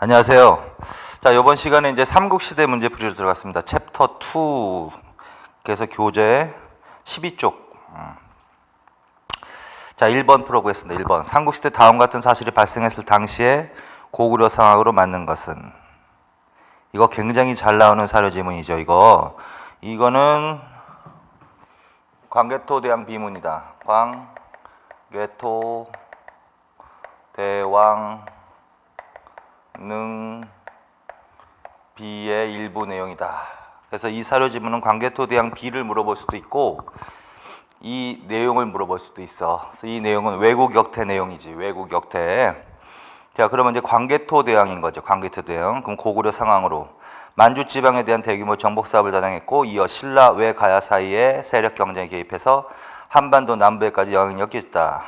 안녕하세요. 자, 이번 시간에 이제 삼국시대 문제풀이로 들어갔습니다. 챕터 2. 그래서 교재 12쪽. 자, 1번 풀어보겠습니다. 1번. 삼국시대 다음 같은 사실이 발생했을 당시에 고구려 상황으로 맞는 것은? 이거 굉장히 잘 나오는 사료 지문이죠. 이거는 광개토대왕 비문이다. 광개토대왕 능 비의 일부 내용이다. 그래서 이 사료 지문은 광개토대왕 비를 물어볼 수도 있고 이 내용을 물어볼 수도 있어. 그래서 이 내용은 왜구격퇴 내용이지. 왜구격퇴. 자, 그러면 이제 광개토대왕인 거죠. 광개토대왕. 그럼 고구려 상황으로 만주 지방에 대한 대규모 정복 사업을 단행했고, 이어 신라 외가야 사이에 세력 경쟁에 개입해서 한반도 남부에까지 영향력을 끼쳤다.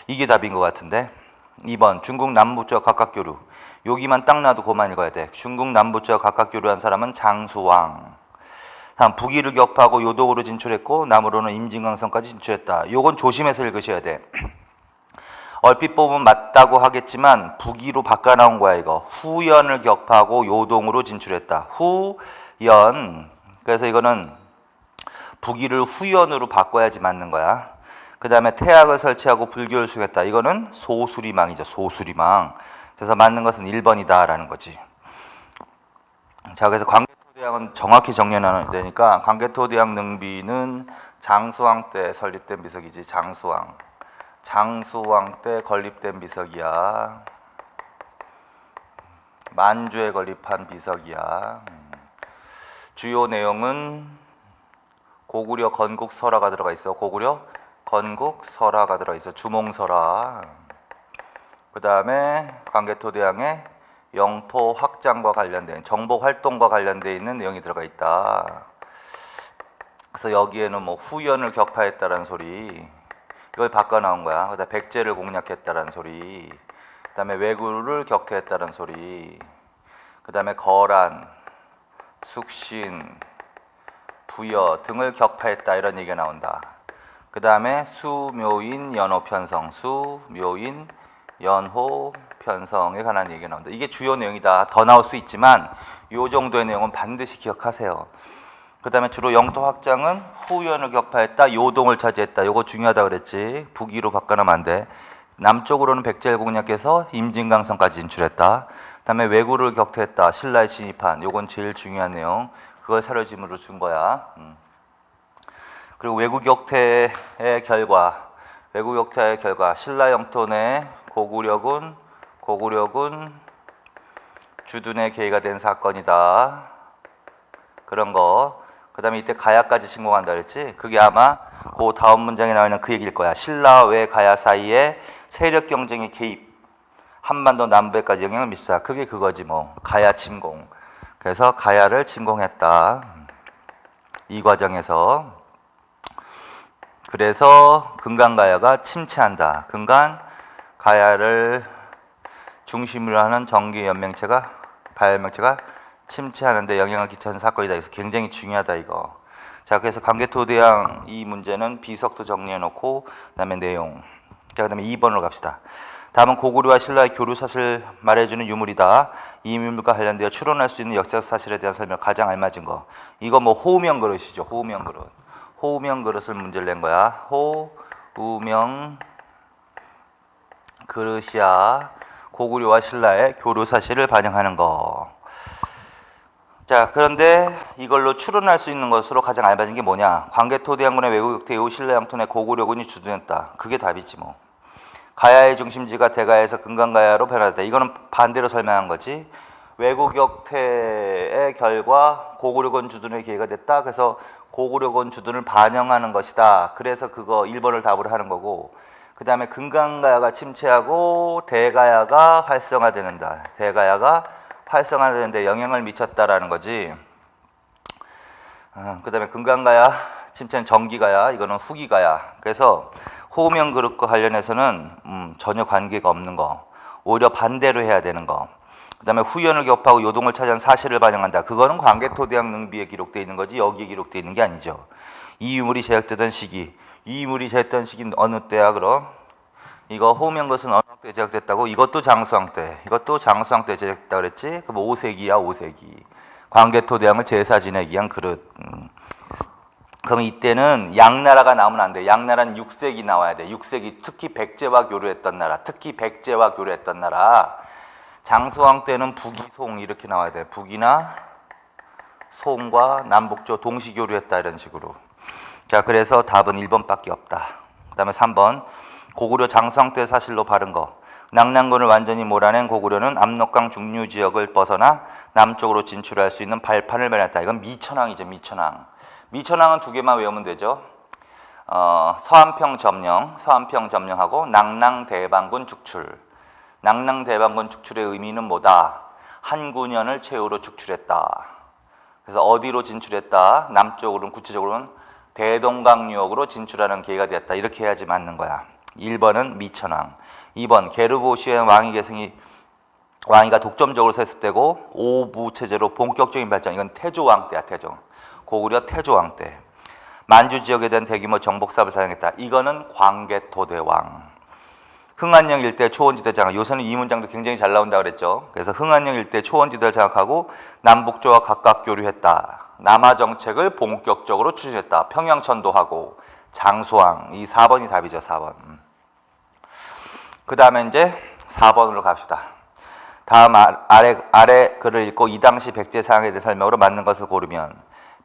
이게 답인 것 같은데. 2번 중국 남부쪽 각각교류. 여기만 딱 놔도 그만 읽어야 돼. 중국 남부쪽 각각교류한 사람은 장수왕. 다음 북위를 격파하고 요동으로 진출했고 남으로는 임진강성까지 진출했다. 요건 조심해서 읽으셔야 돼. 얼핏 보면 맞다고 하겠지만 북위로 바꿔 나온 거야 이거. 후연을 격파하고 요동으로 진출했다. 후연. 그래서 이거는 북위를 후연으로 바꿔야지 맞는 거야. 그 다음에 태학을 설치하고 불교를 수행했다. 이거는 소수리망이죠. 소수리망. 그래서 맞는 것은 1번이다 라는 거지. 자, 그래서 광개토대왕은 정확히 정리해놔야 되니까 광개토대왕 능비는 장수왕 때 설립된 비석이지. 장수왕 때 건립된 비석이야. 만주에 건립한 비석이야. 주요 내용은 고구려 건국설화가 들어가 있어. 고구려 건국설화가 들어가 있어. 주몽설화. 그 다음에 광개토대왕의 영토 확장과 관련된 정복 활동과 관련되어 있는 내용이 들어가 있다. 그래서 여기에는 뭐 후연을 격파했다라는 소리, 이걸 바꿔 나온 거야. 그다음에 백제를 공략했다라는 소리, 그다음에 왜구를 격퇴했다는 소리, 그다음에 거란, 숙신, 부여 등을 격파했다 이런 얘기가 나온다. 그다음에 수묘인 연호 편성, 수묘인 연호 편성에 관한 얘기가 나온다. 이게 주요 내용이다. 더 나올 수 있지만 이 정도의 내용은 반드시 기억하세요. 그 다음에 주로 영토 확장은 후연을 격파했다, 요동을 차지했다. 요거 중요하다 그랬지. 북위로 바꿔놓으면 안 돼. 남쪽으로는 백제를 공략해서 임진강성까지 진출했다. 그 다음에 왜구를 격퇴했다, 신라에 진입한. 요건 제일 중요한 내용. 그걸 사료지문으로 준 거야. 그리고 왜구 격퇴의 결과, 신라 영토 내 고구려군 주둔의 계기가 된 사건이다. 그런 거. 그 다음에 이때 가야까지 침공한다 그랬지? 그게 아마 그 다음 문장에 나와 있는 그 얘기일 거야. 신라 외 가야 사이에 세력 경쟁의 개입, 한반도 남부에까지 영향을 미쳤다. 그게 그거지 뭐. 가야 침공. 그래서 가야를 침공했다. 이 과정에서. 그래서 금강가야가 침체한다. 가야를 중심으로 하는 정기연맹체가, 가야연맹체가 침체하는데 영향을 끼치는 사건이다. 그래서 굉장히 중요하다 이거. 자, 그래서 광개토대왕 이 문제는 비석도 정리해놓고 그다음에 내용. 자, 그다음에 2번으로 갑시다. 다음은 고구려와 신라의 교류 사실 말해주는 유물이다. 이 유물과 관련되어 추론할 수 있는 역사적 사실에 대한 설명 가장 알맞은 거. 이거 뭐 호우명 그릇이죠. 호우명 그릇. 호우명 그릇을 문제를 낸 거야. 호우명 그릇이야. 고구려와 신라의 교류 사실을 반영하는 거. 자, 그런데 이걸로 추론할 수 있는 것으로 가장 알맞은 게 뭐냐? 광개토대왕군의 왜구격퇴 이후 신라 영토 내 고구려군이 주둔했다. 그게 답이지 뭐. 가야의 중심지가 대가야에서 금강가야로 변화됐다. 이거는 반대로 설명한 거지. 왜구격퇴의 결과 고구려군 주둔의 기회가 됐다. 그래서 고구려군 주둔을 반영하는 것이다. 그래서 그거 1번을 답으로 하는 거고, 그 다음에 금강가야가 침체하고 대가야가 활성화되는다. 대가야가 활성화되는데 영향을 미쳤다라는 거지. 그 다음에 금강가야 침체는 정기가야, 이거는 후기가야. 그래서 호우명 그릇과 관련해서는 전혀 관계가 없는 거, 오히려 반대로 해야 되는 거. 그 다음에 후연을 격파하고 요동을 차지한 사실을 반영한다. 그거는 광개토대왕 능비에 기록되어 있는 거지 여기에 기록되어 있는 게 아니죠. 이 유물이 제작되던 시기, 이 유물이 제작되던 시기는 어느 때야 그럼? 이거 호우명 그릇은 어느 때 제작됐다고? 이것도 장수왕 때. 이것도 장수왕 때 제작됐다 그랬지? 그럼 5세기야, 5세기. 광개토대왕을 제사 지내기 위한 그릇. 그럼 이때는 양나라가 나오면 안 돼. 양나라는 6세기 나와야 돼. 6세기 특히 백제와 교류했던 나라. 특히 백제와 교류했던 나라. 장수왕 때는 북이 송 이렇게 나와야 돼. 북이나 송과 남북조 동시 교류했다 이런 식으로. 자, 그래서 답은 1번밖에 없다. 그 다음에 3번. 고구려 장수왕 때 사실로 바른 거. 낙랑군을 완전히 몰아낸 고구려는 압록강 중류 지역을 벗어나 남쪽으로 진출할 수 있는 발판을 마련했다. 이건 미천왕이죠. 미천왕. 미천왕은 두 개만 외우면 되죠. 서안평 점령하고 낙랑대방군 축출. 낙랑대방군 축출의 의미는 뭐다? 한 9년을 최후로 축출했다. 그래서 어디로 진출했다? 남쪽으로는 구체적으로는 대동강유역으로 진출하는 계기가 되었다. 이렇게 해야지 맞는 거야. 1번은 미천왕. 2번 게르보시의 왕위가 독점적으로 세습되고 오부체제로 본격적인 발전. 이건 태조왕 때야. 태조. 고구려 태조왕 때. 만주 지역에 대한 대규모 정복사업을 사용했다. 이거는 광개토대왕. 흥안령 일대 초원지대 장악. 요새는 이 문장도 굉장히 잘 나온다 그랬죠. 그래서 흥안령 일대 초원지대를 장악하고 남북조와 각각 교류했다. 남하 정책을 본격적으로 추진했다. 평양 천도하고 장수왕. 이 4번이 답이죠. 4번. 그 다음에 이제 4번으로 갑시다. 다음 아래 글을 읽고 이 당시 백제 상황에 대해 설명으로 맞는 것을 고르면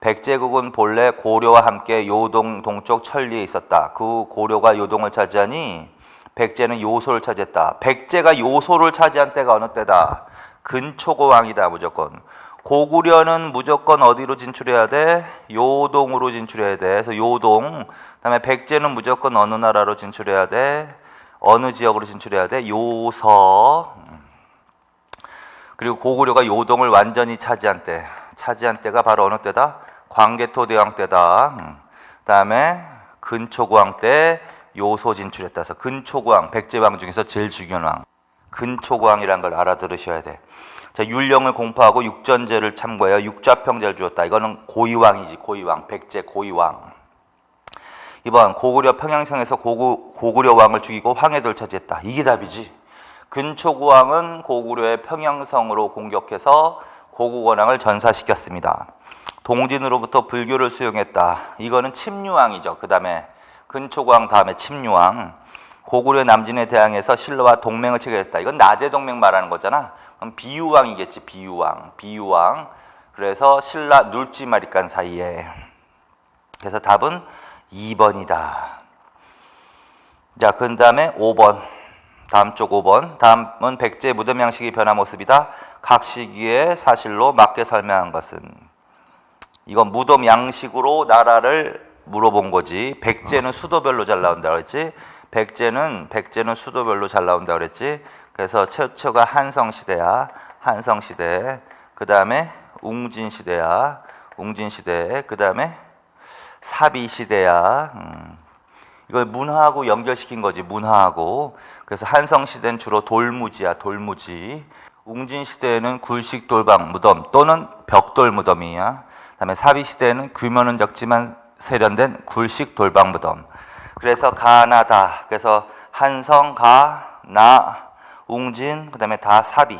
백제국은 본래 고려와 함께 요동 동쪽 천리에 있었다. 그 고려가 요동을 차지하니 백제는 요소를 차지했다. 백제가 요소를 차지한 때가 어느 때다? 근초고왕이다. 무조건. 고구려는 무조건 어디로 진출해야 돼? 요동으로 진출해야 돼. 그래서 요동. 그다음에 백제는 무조건 어느 나라로 진출해야 돼? 어느 지역으로 진출해야 돼? 요서. 그리고 고구려가 요동을 완전히 차지한 때가 바로 어느 때다? 광개토대왕 때다. 그다음에 근초고왕 때 요소 진출했다. 해서 근초고왕, 백제왕 중에서 제일 중요한 왕. 근초고왕이라는 걸 알아들으셔야 돼. 자, 율령을 공포하고 육전제를 참고하여 육좌평제를 주었다. 이거는 고이왕이지. 고이왕, 백제 고이왕. 2번 고구려 평양성에서 고구려 왕을 죽이고 황해도를 차지했다. 이게 답이지. 근초고왕은 고구려의 평양성으로 공격해서 고구원왕을 전사시켰습니다. 동진으로부터 불교를 수용했다. 이거는 침류왕이죠. 그 다음에 근초고왕 다음에 침류왕. 고구려 남진에 대항해서 신라와 동맹을 체결했다. 이건 낮의 동맹 말하는 거잖아. 그럼 비유왕이겠지. 비유왕. 그래서 신라 눌지마리간 사이에. 그래서 답은 2번이다. 자, 그 다음에 5번. 다음 쪽 5번. 다음은 백제 무덤 양식의 변화 모습이다. 각 시기에 사실로 맞게 설명한 것은. 이건 무덤 양식으로 나라를 물어본 거지. 백제는 수도별로 잘 나온다 그랬지. 백제는 수도별로 잘 나온다 그랬지. 그래서 최초가 한성시대야. 한성시대. 그 다음에 웅진시대야. 웅진시대. 그 다음에 사비시대야. 이걸 문화하고 연결시킨 거지. 문화하고. 그래서 한성시대는 주로 돌무지야. 돌무지. 웅진시대에는 굴식 돌방 무덤 또는 벽돌 무덤이야. 그 다음에 사비시대에는 규모는 적지만 세련된 굴식 돌방 무덤. 그래서 가나다. 그래서 한성, 가, 나, 웅진, 그 다음에 다 사비.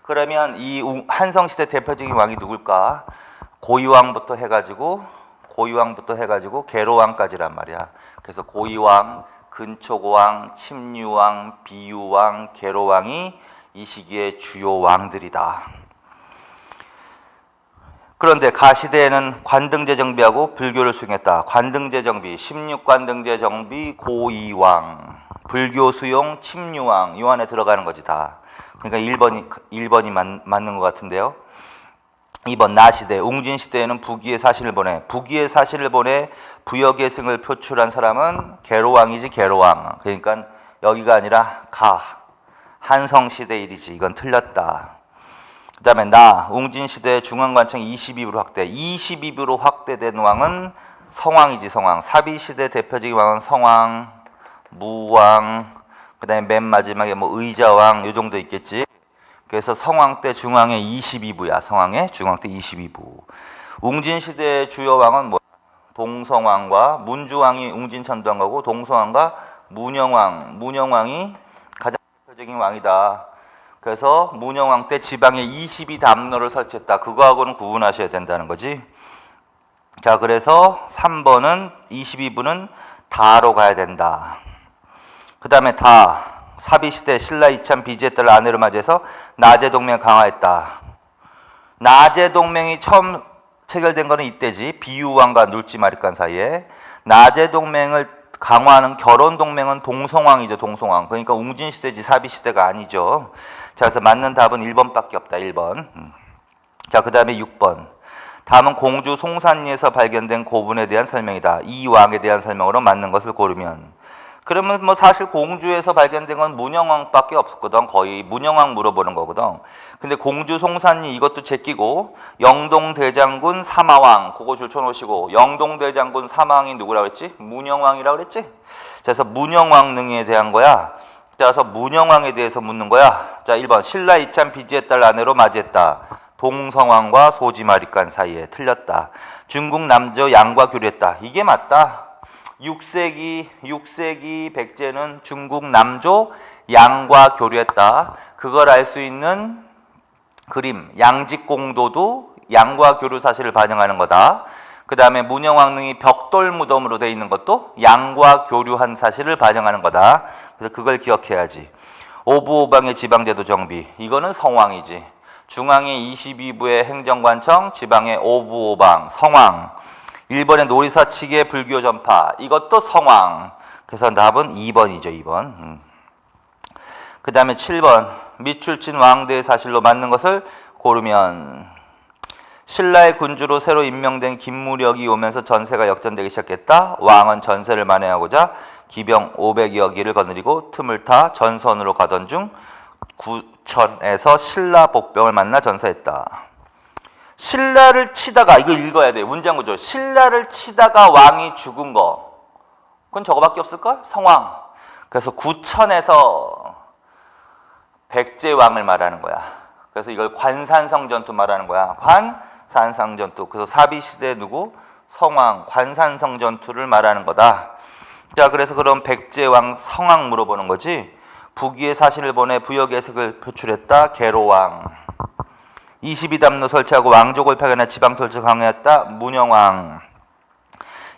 그러면 이 한성시대 대표적인 왕이 누굴까? 고이왕부터 해가지고 계로왕까지란 말이야. 그래서 고이왕, 근초고왕, 침류왕, 비유왕, 계로왕이 이 시기의 주요 왕들이다. 그런데 가시대에는 관등제 정비하고 불교를 수용했다. 관등제 정비, 16관등제 정비, 고이왕, 불교 수용, 침류왕, 이 안에 들어가는 거지 다. 그러니까 1번이 맞는 것 같은데요. 2번 나시대, 웅진시대에는 부귀의 사신을 보내. 부귀의 사신을 보내 부역의 승을 표출한 사람은 계로왕이지. 계로왕. 그러니까 여기가 아니라 한성시대 일이지. 이건 틀렸다. 그 다음에 웅진시대 중앙관청 22부로 확대. 22부로 확대된 왕은 성왕이지. 성왕. 사비시대 대표적인 왕은 성왕, 무왕, 그 다음에 맨 마지막에 의자왕 요 정도 있겠지. 그래서 성왕 때 중앙에 22부야. 성왕의 중앙 때 22부. 웅진시대의 주요 왕은 동성왕과 문주왕이 웅진천도왕하고 동성왕과 문영왕. 문영왕이 대표적인 왕이다. 그래서 문영왕 때 지방에 22담로를 설치했다. 그거하고는 구분하셔야 된다는 거지. 자, 그래서 3번은 22부는 다로 가야 된다. 그 다음에 다 사비시대 신라 이찬 비지의 딸 아내로 맞이해서 나제 동맹을 강화했다. 나제 동맹이 처음 체결된 거는 이때지. 비유왕과 눌지마리간 사이에. 나제 동맹을 강화하는 결혼 동맹은 동성왕이죠. 동성왕. 그러니까 웅진시대지 사비시대가 아니죠. 자, 그래서 맞는 답은 1번밖에 없다. 1번. 자, 그 다음에 6번. 다음은 공주 송산리에서 발견된 고분에 대한 설명이다. 이 왕에 대한 설명으로 맞는 것을 고르면. 그러면 뭐 사실 공주에서 발견된 건 문영왕밖에 없었거든. 거의 문영왕 물어보는 거거든. 근데 공주 송산리 이것도 제끼고 영동대장군 사마왕 그거 줄쳐놓으시고 영동대장군 사마왕이 누구라고 그랬지? 문영왕이라고 그랬지? 그래서 문영왕릉에 대한 거야. 따라서 문영왕에 대해서 묻는 거야. 자, 1번 신라 이찬 비지의 딸 아내로 맞이했다. 동성왕과 소지마리간 사이에. 틀렸다. 중국 남조 양과 교류했다. 이게 맞다. 6세기 백제는 중국 남조 양과 교류했다. 그걸 알 수 있는 그림 양직공도도 양과 교류 사실을 반영하는 거다. 그 다음에 문영왕릉이 벽돌 무덤으로 되어 있는 것도 양과 교류한 사실을 반영하는 거다. 그래서 그걸 기억해야지. 오부오방의 지방제도 정비. 이거는 성왕이지. 중앙의 22부의 행정관청, 지방의 오부오방, 성왕. 일본의 노리사치기의 불교 전파. 이것도 성왕. 그래서 답은 2번이죠. 2번. 그 다음에 7번. 미출친 왕대의 사실로 맞는 것을 고르면 신라의 군주로 새로 임명된 김무력이 오면서 전세가 역전되기 시작했다. 왕은 전세를 만회하고자 기병 500여 기를 거느리고 틈을 타 전선으로 가던 중 구천에서 신라 복병을 만나 전사했다. 신라를 치다가, 이거 읽어야 돼. 문장구조. 신라를 치다가 왕이 죽은 거. 그건 저거밖에 없을걸? 성왕. 그래서 구천에서 백제왕을 말하는 거야. 그래서 이걸 관산성전투 말하는 거야. 관산성전투. 그래서 사비시대 누구? 성왕, 관산성전투를 말하는 거다. 자, 그래서 그럼 백제왕 성왕 물어보는 거지. 부귀의 사신을 보내 부역 예색을 표출했다. 계로왕. 22담로 설치하고 왕족을 파견해 지방 통치를 강화했다. 문영왕.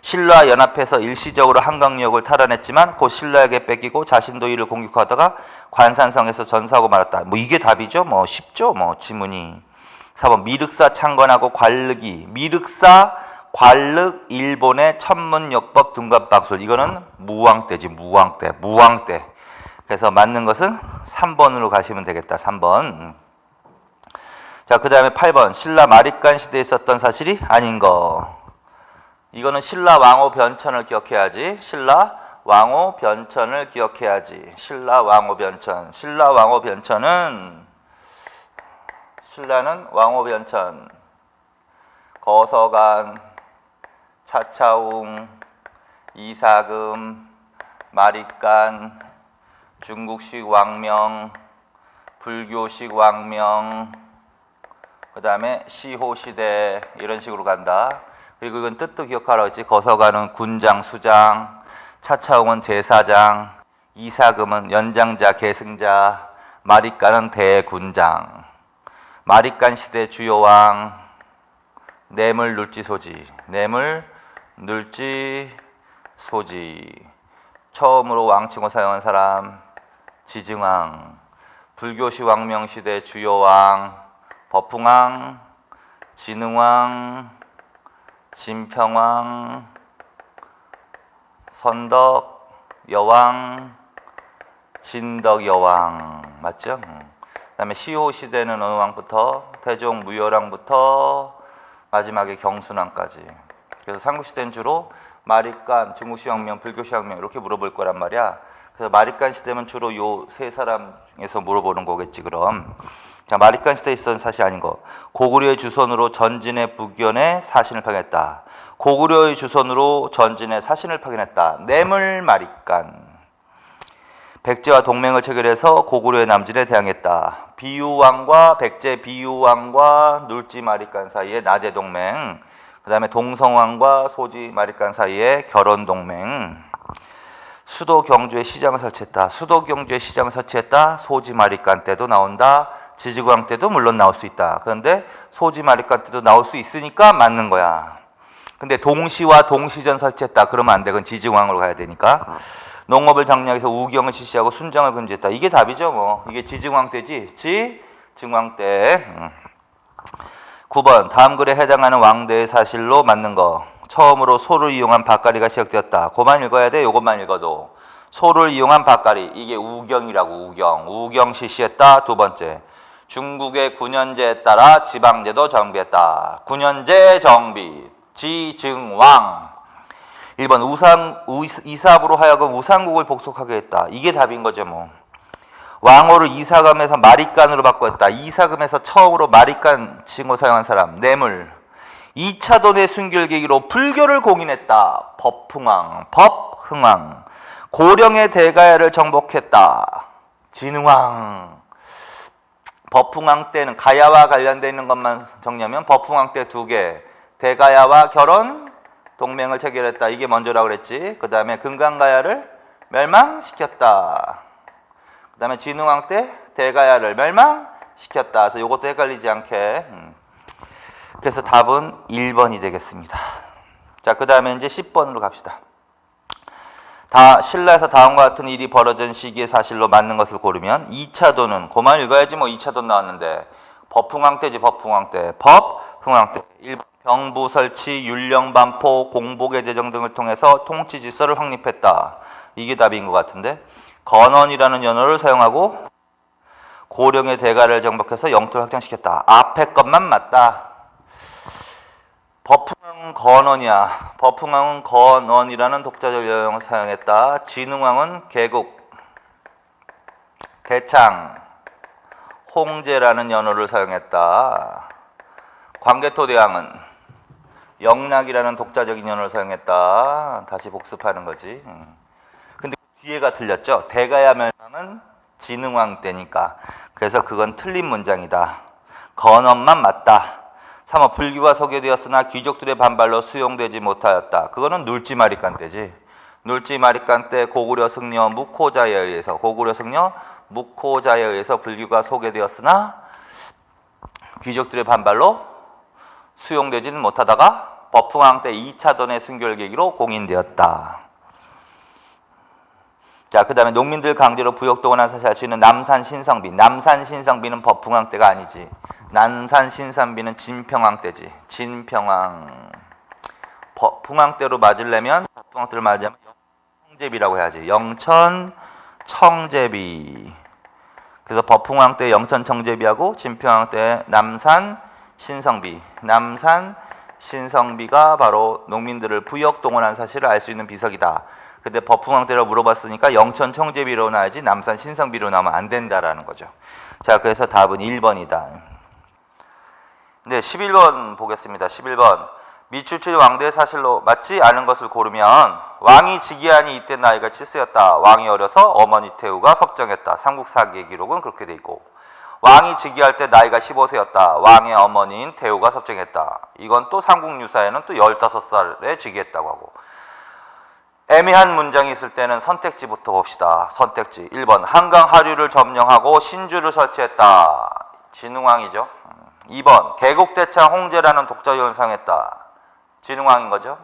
신라 연합해서 일시적으로 한강역을 탈환했지만 곧 신라에게 뺏기고 자신도 이를 공격하다가 관산성에서 전사하고 말았다. 뭐 이게 답이죠. 뭐 쉽죠. 뭐 지문이. 4번 미륵사 창건하고 관륵이. 미륵사 관륵 일본의 천문역법 등갑박술. 이거는 무왕 때지. 무왕 때. 무왕 때. 그래서 맞는 것은 3번으로 가시면 되겠다. 3번. 자, 그 다음에 8번. 신라 마립간 시대에 있었던 사실이 아닌 거. 이거는 신라 왕후 변천을 기억해야지. 신라 왕후 변천을 기억해야지. 신라 왕후 변천. 신라 왕후 변천은 신라는 왕후 변천. 거서관, 차차웅, 이사금, 마립간, 중국식 왕명, 불교식 왕명, 그 다음에 시호시대 이런 식으로 간다. 그리고 이건 뜻도 기억하라고 했지. 거서관은 군장, 수장, 차차웅은 제사장, 이사금은 연장자, 계승자, 마립간은 대군장. 마립간 시대 주요 왕, 뇌물, 눌지, 소지. 뇌물, 눌지, 소지. 처음으로 왕칭호 사용한 사람, 지증왕. 불교시 왕명 시대 주요 왕, 법흥왕, 진흥왕, 진평왕, 선덕 여왕, 진덕 여왕. 맞죠? 그 다음에 시호 시대는 어느 왕부터? 태종 무열왕부터 마지막에 경순왕까지. 그래서 삼국시대는 주로 마립간, 중국시 왕명, 불교시 왕명 이렇게 물어볼 거란 말이야. 그래서 마립간 시대면 주로 요 세 사람 중에서 물어보는 거겠지. 그럼 자, 마립간 시대에 있었던 사실 아닌 거. 고구려의 주선으로 전진의 북견에 사신을 파견했다. 고구려의 주선으로 전진의 사신을 파견했다. 뇌물 마립간. 백제와 동맹을 체결해서 고구려의 남진에 대항했다. 비유왕과 백제 비유왕과 눌지 마립간 사이에 나제 동맹. 그 다음에 동성왕과 소지 마립간 사이에 결혼 동맹. 수도 경주에 시장을 설치했다. 수도 경주에 시장을 설치했다. 소지마리간 때도 나온다. 지지구왕 때도 물론 나올 수 있다. 그런데 소지마리간 때도 나올 수 있으니까 맞는 거야. 근데 동시와 동시전 설치했다. 그러면 안 돼. 그건 지지구왕으로 가야 되니까. 농업을 장려해서 우경을 실시하고 순정을 금지했다. 이게 답이죠 뭐. 이게 지지구왕 때지. 지증왕 때. 9번 다음 글에 해당하는 왕대의 사실로 맞는 거. 처음으로 소를 이용한 밭갈이가 시작되었다. 그만 읽어야 돼. 요것만 읽어도. 소를 이용한 밭갈이. 이게 우경이라고. 우경 실시했다. 두 번째. 중국의 9년제에 따라 지방제도 정비했다. 9년제 정비. 지증왕. 1번 이사부로 하여금 우상국을 복속하게 했다. 이게 답인 거죠 뭐. 왕호를 이사금에서 마리간으로 바꿨다. 이사금에서 처음으로 마리간 칭호 사용한 사람. 뇌물. 2차돈의 순결계기로 불교를 공인했다. 법흥왕. 고령의 대가야를 정복했다. 진흥왕. 법흥왕 때는 가야와 관련되어 있는 것만 정리하면 법흥왕 때 2개. 대가야와 결혼 동맹을 체결했다. 이게 먼저라고 그랬지. 그 다음에 금강가야를 멸망시켰다. 그 다음에 진흥왕 때 대가야를 멸망시켰다. 그래서 이것도 헷갈리지 않게. 그래서 답은 1번이 되겠습니다. 자, 그 다음에 이제 10번으로 갑시다. 신라에서 다음과 같은 일이 벌어진 시기의 사실로 맞는 것을 고르면 2차도는 그만 읽어야지 뭐. 2차도 나왔는데 법흥왕 때지. 법흥왕 때. 1번 병부 설치, 율령 반포, 공복의 제정 등을 통해서 통치 질서를 확립했다. 이게 답인 것 같은데. 건원이라는 연어를 사용하고 고령의 대가를 정복해서 영토를 확장시켰다. 앞에 것만 맞다. 법흥왕은 건원이야. 법흥왕은 건원이라는 독자적 여형을 사용했다. 진흥왕은 개국, 대창, 홍제라는 연어를 사용했다. 광개토대왕은 영락이라는 독자적인 연어를 사용했다. 다시 복습하는 거지. 근데 뒤에가 틀렸죠. 대가야 멸망은 진흥왕 때니까. 그래서 그건 틀린 문장이다. 건원만 맞다. 3번 불교가 소개되었으나 귀족들의 반발로 수용되지 못하였다. 그거는 눌지마리간 때지. 눌지마리간 때 고구려 승려 묵호자에 의해서 불교가 소개되었으나 귀족들의 반발로 수용되지는 못하다가 법흥왕 때 2차돈의 순결계기로 공인되었다. 자, 그 다음에 농민들 강제로 부역동원한 사실 알 수 있는 남산신성비. 남산신성비는 법흥왕 때가 아니지. 남산신성비는 진평왕 때지. 진평왕. 법흥왕 때로 맞으려면 법흥왕 때를 맞으면 영천청제비라고 해야지. 영천청제비. 그래서 법흥왕 때 영천청제비하고 진평왕 때 남산신성비. 남산신성비가 바로 농민들을 부역동원한 사실을 알 수 있는 비석이다. 근데 법흥왕 때로 물어봤으니까 영천청제비로 나야지 남산신성비로 나오면 안 된다라는 거죠. 자, 그래서 답은 1번이다. 네, 11번 보겠습니다. 11번. 미출출 왕대의 사실로 맞지 않은 것을 고르면 왕이 즉위하니 이때 나이가 7세였다. 왕이 어려서 어머니 태우가 섭정했다. 삼국사기의 기록은 그렇게 돼 있고, 왕이 즉위할 때 나이가 15세였다. 왕의 어머니인 태우가 섭정했다. 이건 또 삼국유사에는 또 15살에 즉위했다고 하고. 애매한 문장이 있을 때는 선택지부터 봅시다. 선택지 1번 한강 하류를 점령하고 신주를 설치했다. 진흥왕이죠. 2번 개국대창 홍제라는 독자용을 사용했다. 진흥왕인 거죠.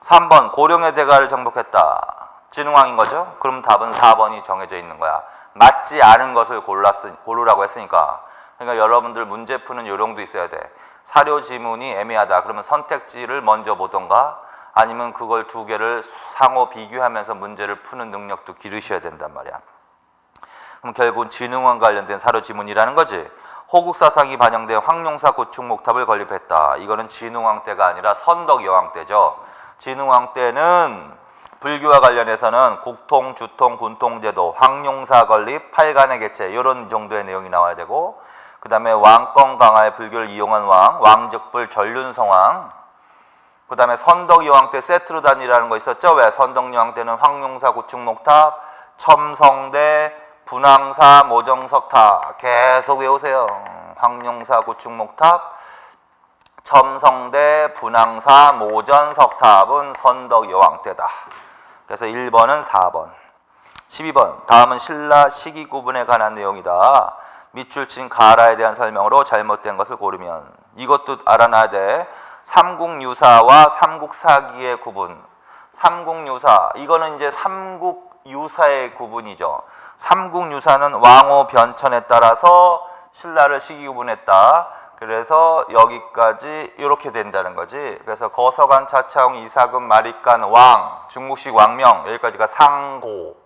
3번 고령의 대가를 정복했다. 진흥왕인 거죠. 그럼 답은 4번이 정해져 있는 거야. 맞지 않은 것을 고르라고 했으니까. 그러니까 여러분들 문제 푸는 요령도 있어야 돼. 사료 지문이 애매하다. 그러면 선택지를 먼저 보던가 아니면 그걸 2개를 상호 비교하면서 문제를 푸는 능력도 기르셔야 된단 말이야. 그럼 결국은 진흥왕 관련된 사료 지문이라는 거지. 호국사상이 반영된 황룡사 구축목탑을 건립했다. 이거는 진흥왕 때가 아니라 선덕여왕 때죠. 진흥왕 때는 불교와 관련해서는 국통, 주통, 군통제도, 황룡사 건립, 팔간의 개체 이런 정도의 내용이 나와야 되고, 그 다음에 왕권 강화에 불교를 이용한 왕, 왕즉불 전륜성왕, 그 다음에 선덕여왕 때 세트로 다니라는 거 있었죠? 왜? 선덕여왕 때는 황룡사 구축목탑, 첨성대, 분황사, 모정석탑 계속 외우세요. 황룡사 구축목탑, 첨성대, 분황사, 모전석탑은 선덕여왕 때다. 그래서 1번은 4번. 12번 다음은 신라 시기 구분에 관한 내용이다. 밑줄 친 가라에 대한 설명으로 잘못된 것을 고르면 이것도 알아놔야 돼. 삼국유사와 삼국사기의 구분. 삼국유사 이거는 이제 삼국유사의 구분이죠. 삼국유사는 왕호 변천에 따라서 신라를 시기 구분했다. 그래서 여기까지 이렇게 된다는 거지. 그래서 거서관, 차차홍, 이사금, 마립간, 왕, 중국식 왕명 여기까지가 상고,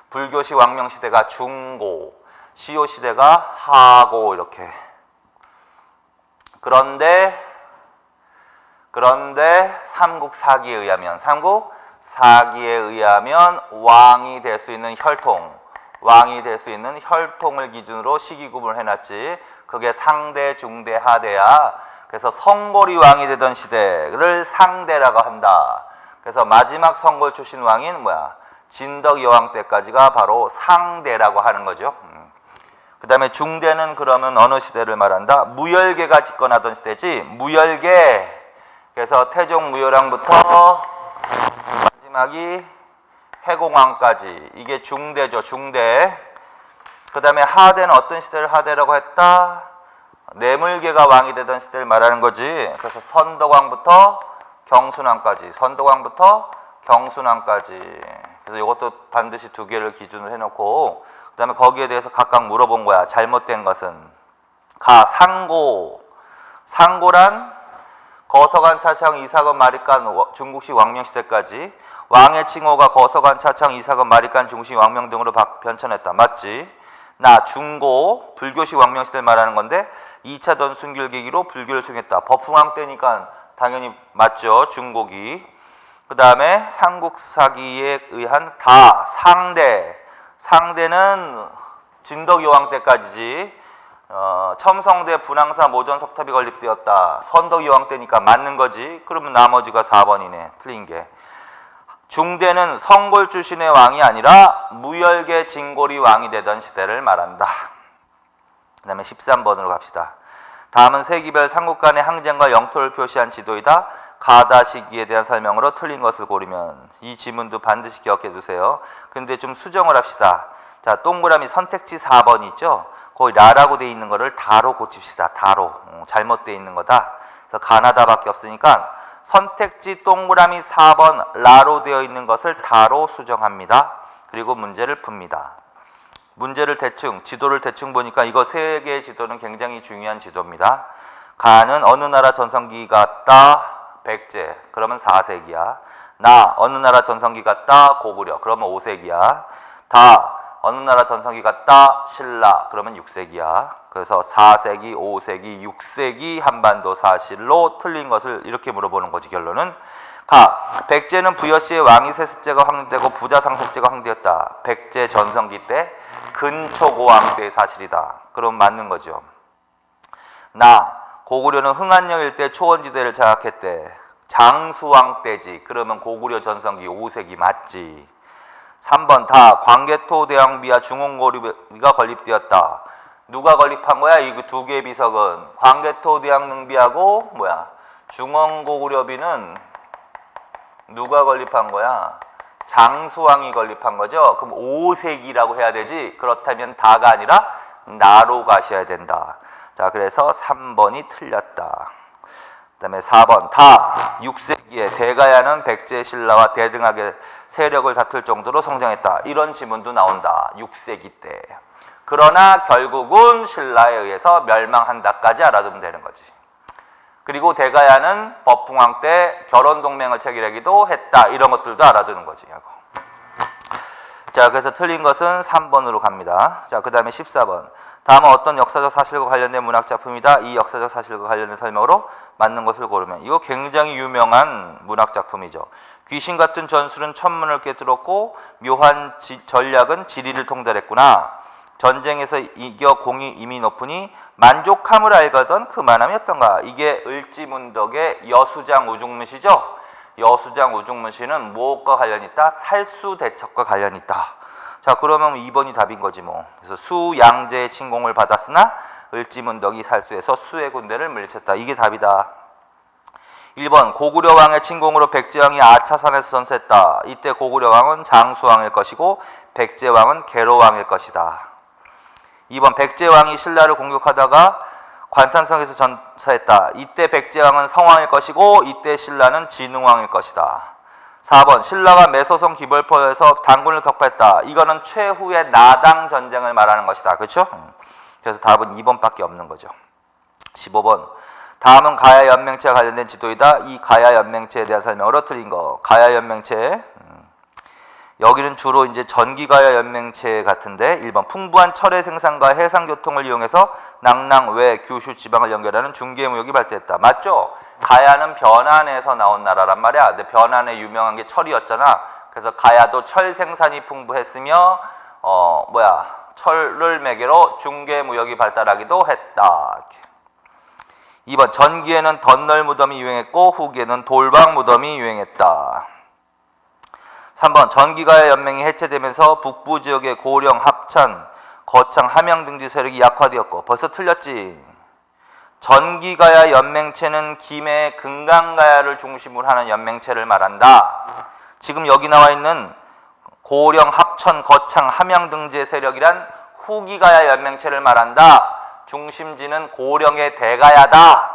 불교식 왕명 시대가 중고, 시효 시대가 하고 이렇게. 그런데 삼국사기에 의하면 왕이 될 수 있는 혈통을 기준으로 시기 구분을 해놨지. 그게 상대, 중대, 하대야. 그래서 성골이 왕이 되던 시대를 상대라고 한다. 그래서 마지막 성골 출신 왕인 진덕 여왕 때까지가 바로 상대라고 하는 거죠. 그 다음에 중대는 그러면 어느 시대를 말한다? 무열계가 집권하던 시대지. 무열계. 그래서 태종 무열왕부터 마지막이 해공왕까지. 이게 중대죠. 중대. 그 다음에 하대는 어떤 시대를 하대라고 했다? 내물계가 왕이 되던 시대를 말하는 거지. 그래서 선덕왕부터 경순왕까지. 그래서 이것도 반드시 두 개를 기준으로 해놓고 그 다음에 거기에 대해서 각각 물어본 거야. 잘못된 것은 상고란 거서관, 차창, 이사금, 마립간, 중국식 왕명 시대까지. 왕의 칭호가 거서관, 차창, 이사금, 마립간, 중국식 왕명 등으로 변천했다. 맞지? 중고, 불교식 왕명 시대를 말하는 건데 2차 전순결계기로 불교를 수행했다. 법흥왕 때니까 당연히 맞죠. 중고기. 그 다음에 삼국사기에 의한 상대는 진덕여왕 때까지지. 첨성대 분황사 모전 석탑이 건립되었다. 선덕여왕 때니까 맞는 거지. 그러면 나머지가 4번이네. 틀린 게. 중대는 성골 출신의 왕이 아니라 무열계 진골이 왕이 되던 시대를 말한다. 그 다음에 13번으로 갑시다. 다음은 세기별 삼국 간의 항쟁과 영토를 표시한 지도이다. 가다 시기에 대한 설명으로 틀린 것을 고르면 이 지문도 반드시 기억해 두세요. 근데 좀 수정을 합시다. 자, 동그라미 선택지 4번 있죠? 거기 라라고 돼 있는 거를 다로 고칩시다. 다로. 잘못돼 있는 거다. 그래서 가나다밖에 없으니까 선택지 동그라미 4번 라로 되어 있는 것을 다로 수정합니다. 그리고 문제를 풉니다. 지도를 대충 보니까 이거 세 개의 지도는 굉장히 중요한 지도입니다. 가는 어느 나라 전성기 같다? 백제. 그러면 4세기야. 어느 나라 전성기 같다? 고구려. 그러면 5세기야. 어느 나라 전성기 같다? 신라. 그러면 6세기야. 그래서 4세기, 5세기, 6세기 한반도 사실로 틀린 것을 이렇게 물어보는 거지. 결론은 백제는 부여시의 왕위 세습제가 확립되고 부자 상속제가 확립되었다. 백제 전성기 때 근초고왕 때의 사실이다. 그럼 맞는 거죠. 고구려는 흥안령 일대 초원지대를 장악했대. 장수왕 때지. 그러면 고구려 전성기 5세기 맞지. 3번 광개토 대왕비와 중원고리비가 건립되었다. 누가 건립한 거야? 이 두 개의 비석은 광개토 대왕능비하고 중원고구려비는 누가 건립한 거야? 장수왕이 건립한 거죠. 그럼 5세기라고 해야 되지. 그렇다면 다가 아니라 나로 가셔야 된다. 자, 그래서 3번이 틀렸다. 그 다음에 4번 6세기에 대가야는 백제 신라와 대등하게 세력을 다툴 정도로 성장했다. 이런 지문도 나온다. 6세기 때. 그러나 결국은 신라에 의해서 멸망한다까지 알아두면 되는 거지. 그리고 대가야는 법흥왕 때 결혼동맹을 체결하기도 했다. 이런 것들도 알아두는 거지. 자, 그래서 틀린 것은 3번으로 갑니다. 자, 그 다음에 14번. 다음은 어떤 역사적 사실과 관련된 문학작품이다. 이 역사적 사실과 관련된 설명으로 맞는 것을 고르면. 이거 굉장히 유명한 문학작품이죠. 귀신 같은 전술은 천문을 꿰뚫었고 묘한 전략은 지리를 통달했구나. 전쟁에서 이겨 공이 이미 높으니 만족함을 알거든 그만함이 어떤가. 이게 을지문덕의 여수장 우중문시죠. 여수장 우중문시는 무엇과 관련이 있다? 살수대첩과 관련이 있다. 자, 그러면 2번이 답인 거지 뭐. 그래서 수양제의 침공을 받았으나 을지문덕이 살수해서 수의 군대를 물리쳤다. 이게 답이다. 1번 고구려 왕의 침공으로 백제왕이 아차산에서 전세했다. 이때 고구려 왕은 장수왕일 것이고 백제왕은 계로왕일 것이다. 2번 백제왕이 신라를 공격하다가 관산성에서 전사했다. 이때 백제왕은 성왕일 것이고 이때 신라는 진흥왕일 것이다. 4번 신라가 매서성 기벌포에서 단군을 격파했다. 이거는 최후의 나당 전쟁을 말하는 것이다. 그렇죠? 그래서 답은 2번밖에 없는 거죠. 15번 다음은 가야연맹체와 관련된 지도이다. 이 가야연맹체에 대한 설명으로 틀린 거. 가야연맹체 여기는 주로 이제 전기가야연맹체 같은데 1번 풍부한 철의 생산과 해상교통을 이용해서 낙랑, 외, 규슈 지방을 연결하는 중개무역이 발달했다. 맞죠? 가야는 변안에서 나온 나라란 말이야. 근데 변안에 유명한 게 철이었잖아. 그래서 가야도 철 생산이 풍부했으며 철을 매개로 중개무역이 발달하기도 했다. 2번 전기에는 덧널 무덤이 유행했고 후기에는 돌방 무덤이 유행했다. 3번 전기가야 연맹이 해체되면서 북부 지역의 고령, 합천, 거창, 함양 등지 세력이 약화되었고 벌써 틀렸지. 전기가야 연맹체는 김해 금강가야를 중심으로 하는 연맹체를 말한다. 지금 여기 나와 있는 고령, 합천, 거창, 함양 등지의 세력이란 후기가야 연맹체를 말한다. 중심지는 고령의 대가야다.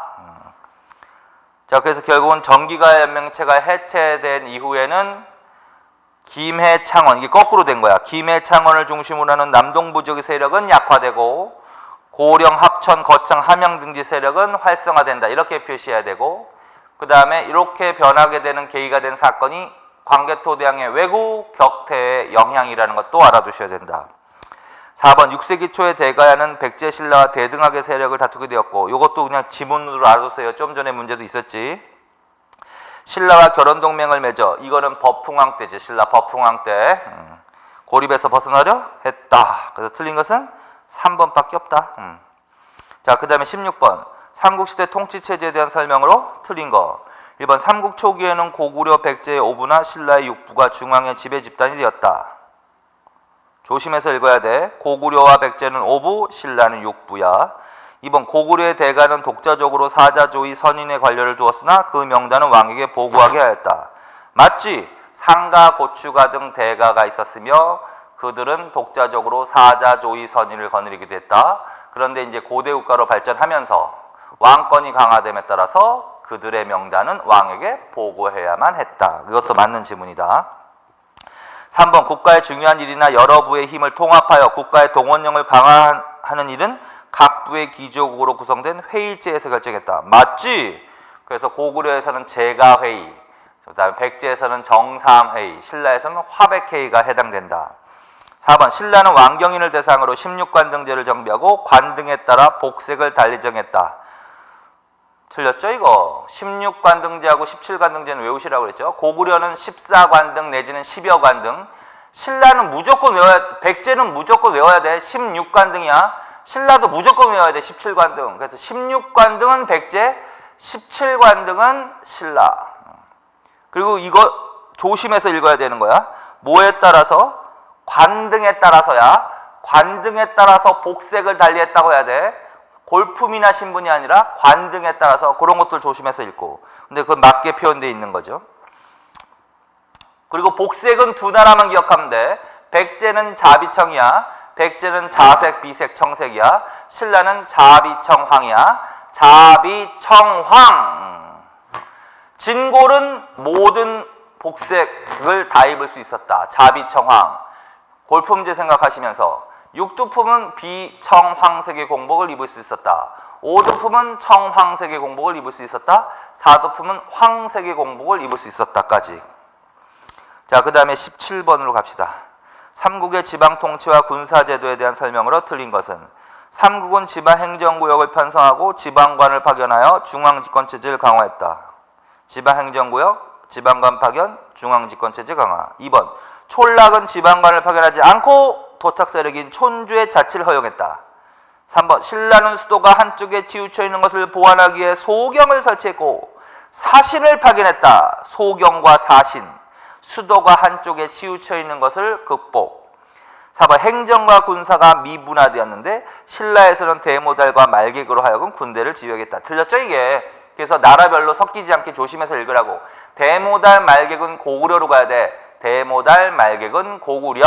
자, 그래서 결국은 전기가야 연맹체가 해체된 이후에는 김해, 창원, 이게 거꾸로 된 거야. 김해, 창원을 중심으로 하는 남동부 지역의 세력은 약화되고 고령, 합천, 거창, 함양 등지 세력은 활성화된다. 이렇게 표시해야 되고 그 다음에 이렇게 변하게 되는 계기가 된 사건이 광개토대왕의 왜구 격퇴의 영향이라는 것도 알아두셔야 된다. 4번 6세기 초의 대가야는 백제 신라와 대등하게 세력을 다투게 되었고 이것도 그냥 지문으로 알아두세요. 좀 전에 문제도 있었지. 신라와 결혼동맹을 맺어 이거는 법흥왕 때지. 신라 법흥왕 때 고립에서 벗어나려 했다. 그래서 틀린 것은 3번밖에 없다. 자, 그 다음에 16번 삼국시대 통치체제에 대한 설명으로 틀린 거. 1번 삼국 초기에는 고구려 백제의 5부나 신라의 6부가 중앙의 지배 집단이 되었다. 조심해서 읽어야 돼. 고구려와 백제는 5부, 신라는 6부야. 2번 고구려의 대가는 독자적으로 사자조의 선인의 관료를 두었으나 그 명단은 왕에게 보고하게 하였다. 맞지? 상가, 고추가 등 대가가 있었으며 그들은 독자적으로 사자조의 선인을 거느리기도 했다. 그런데 이제 고대 국가로 발전하면서 왕권이 강화됨에 따라서 그들의 명단은 왕에게 보고해야만 했다. 이것도 맞는 지문이다. 3번 국가의 중요한 일이나 여러 부의 힘을 통합하여 국가의 동원력을 강화하는 일은 각 부의 기조국으로 구성된 회의체에서 결정했다. 맞지? 그래서 고구려에서는 제가회의, 그다음에 백제에서는 정삼회의, 신라에서는 화백회의가 해당된다. 4번 신라는 왕경인을 대상으로 16관등제를 정비하고 관등에 따라 복색을 달리 정했다. 틀렸죠 이거? 16관등제하고 17관등제는 외우시라고 그랬죠. 고구려는 14관등 내지는 10여 관등. 신라는 무조건 외워야, 백제는 무조건 외워야 돼. 16관등이야. 신라도 무조건 외워야 돼. 17관등. 그래서 16관등은 백제, 17관등은 신라. 그리고 이거 조심해서 읽어야 되는 거야. 뭐에 따라서? 관등에 따라서야. 관등에 따라서 복색을 달리했다고 해야 돼. 골품이나 신분이 아니라 관등에 따라서 그런 것들 조심해서 읽고. 근데 그건 맞게 표현되어 있는 거죠. 그리고 복색은 두 나라만 기억하면 돼. 백제는 자비청이야. 백제는 자색, 비색, 청색이야. 신라는 자비청황이야. 자비청황. 진골은 모든 복색을 다 입을 수 있었다. 자비청황. 골품제 생각하시면서 육두품은 비청황색의 공복을 입을 수 있었다. 오두품은 청황색의 공복을 입을 수 있었다. 사두품은 황색의 공복을 입을 수 있었다까지. 자, 그 다음에 17번으로 갑시다. 삼국의 지방통치와 군사제도에 대한 설명으로 틀린 것은 삼국은 지방행정구역을 편성하고 지방관을 파견하여 중앙집권체제를 강화했다. 지방행정구역, 지방관 파견, 중앙집권체제 강화. 2번 촌락은 지방관을 파견하지 않고 토착 세력인 촌주의 자치를 허용했다. 3번 신라는 수도가 한쪽에 치우쳐 있는 것을 보완하기 위해 소경을 설치했고 사신을 파견했다. 소경과 사신, 수도가 한쪽에 치우쳐 있는 것을 극복. 4번 행정과 군사가 미분화되었는데 신라에서는 대모달과 말객으로 하여금 군대를 지휘하겠다. 틀렸죠 이게? 그래서 나라별로 섞이지 않게 조심해서 읽으라고. 대모달, 말객은 고구려로 가야 돼. 대모달, 말객은 고구려.